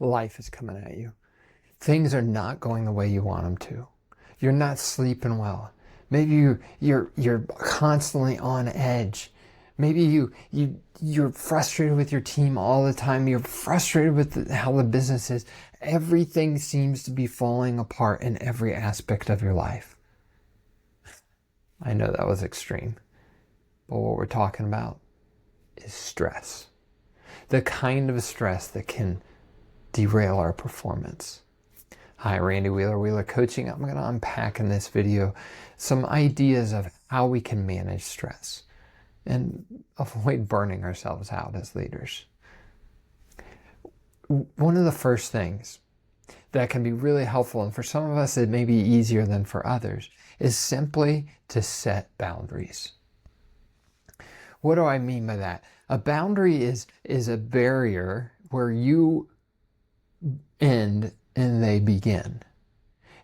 Life is coming at you. Things are not going the way you want them to. You're not sleeping well. Maybe you're constantly on edge. Maybe you're frustrated with your team all the time. You're frustrated with how the business is. Everything seems to be falling apart in every aspect of your life. I know that was extreme, but what we're talking about is stress. The kind of stress that can derail our performance. Hi, Randy Wheeler, Wheeler Coaching. I'm going to unpack in this video some ideas of how we can manage stress and avoid burning ourselves out as leaders. One of the first things that can be really helpful, and for some of us it may be easier than for others, is simply to set boundaries. What do I mean by that? A boundary is a barrier where you end and they begin.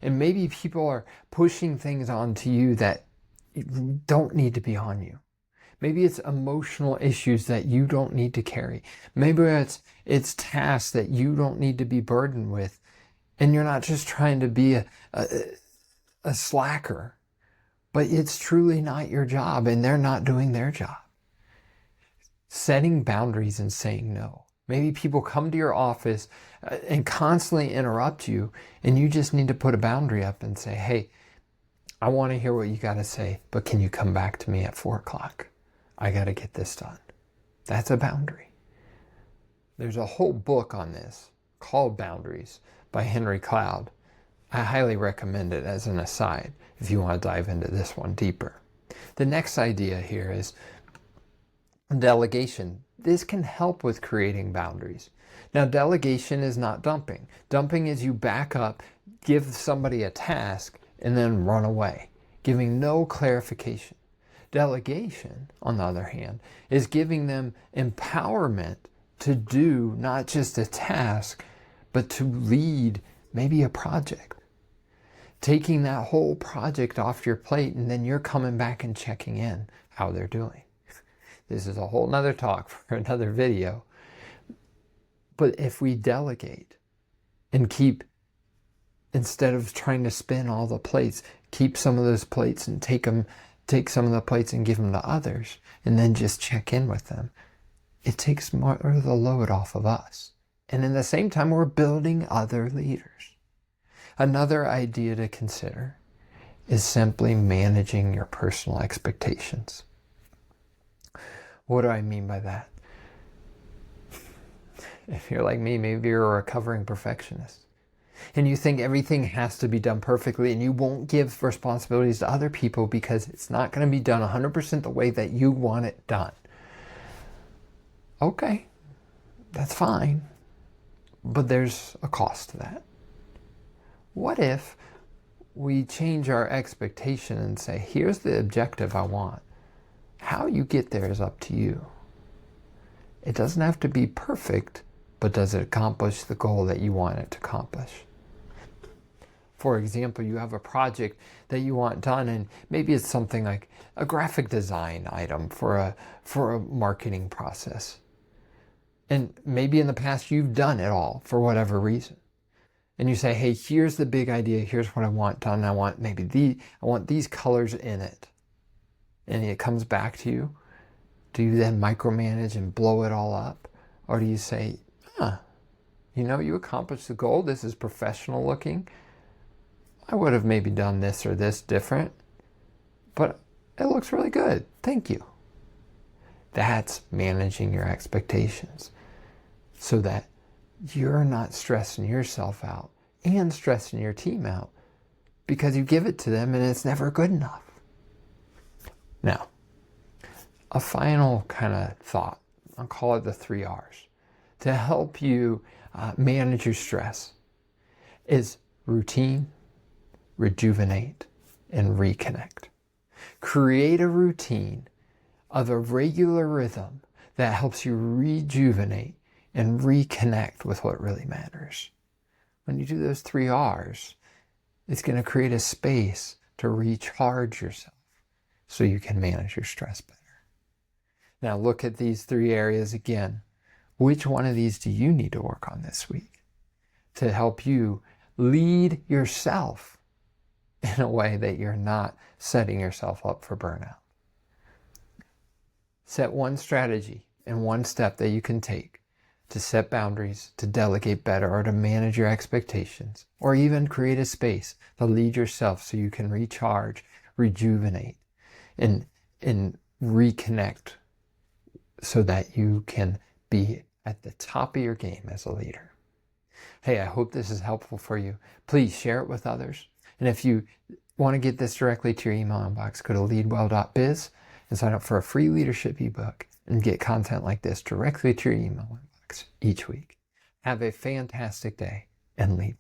And maybe people are pushing things onto you that don't need to be on you. Maybe it's emotional issues that you don't need to carry. Maybe it's tasks that you don't need to be burdened with. And you're not just trying to be a slacker, but it's truly not your job and they're not doing their job. Setting boundaries and saying no. Maybe people come to your office and constantly interrupt you, and you just need to put a boundary up and say, hey, I want to hear what you got to say, but can you come back to me at 4 o'clock? I got to get this done. That's a boundary. There's a whole book on this called Boundaries by Henry Cloud. I highly recommend it as an aside if you want to dive into this one deeper. The next idea here is delegation. This can help with creating boundaries. Now, delegation is not dumping. Dumping is you back up, give somebody a task, and then run away, giving no clarification. Delegation, on the other hand, is giving them empowerment to do not just a task, but to lead maybe a project. Taking that whole project off your plate, and then you're coming back and checking in how they're doing. This is a whole nother talk for another video. But if we delegate and keep, instead of trying to spin all the plates, keep some of those plates and take some of the plates and give them to others, and then just check in with them, it takes more of the load off of us. And in the same time, we're building other leaders. Another idea to consider is simply managing your personal expectations. What do I mean by that? If you're like me, maybe you're a recovering perfectionist and you think everything has to be done perfectly and you won't give responsibilities to other people because it's not going to be done 100% the way that you want it done. Okay, that's fine, but there's a cost to that. What if we change our expectation and say, here's the objective I want. How you get there is up to you. It doesn't have to be perfect, but does it accomplish the goal that you want it to accomplish? For example, you have a project that you want done, and maybe it's something like a graphic design item for a marketing process. And maybe in the past you've done it all for whatever reason. And you say, hey, here's the big idea, here's what I want done. I want these colors in it. And it comes back to you. Do you then micromanage and blow it all up? Or do you say, you accomplished the goal. This is professional looking. I would have maybe done this or this different, but it looks really good. Thank you. That's managing your expectations so that you're not stressing yourself out and stressing your team out because you give it to them and it's never good enough. Now, a final kind of thought, I'll call it the 3 R's, to help you manage your stress is routine, rejuvenate, and reconnect. Create a routine of a regular rhythm that helps you rejuvenate and reconnect with what really matters. When you do those 3 R's, it's going to create a space to recharge yourself so you can manage your stress better. Now look at these 3 areas again. Which one of these do you need to work on this week? to help you lead yourself in a way that you're not setting yourself up for burnout. Set one strategy and one step that you can take to set boundaries, to delegate better, or to manage your expectations, or even create a space to lead yourself so you can recharge, rejuvenate, and reconnect so that you can be at the top of your game as a leader. Hey, I hope this is helpful for you. Please share it with others. And if you want to get this directly to your email inbox, go to leadwell.biz and sign up for a free leadership ebook and get content like this directly to your email inbox each week. Have a fantastic day and lead.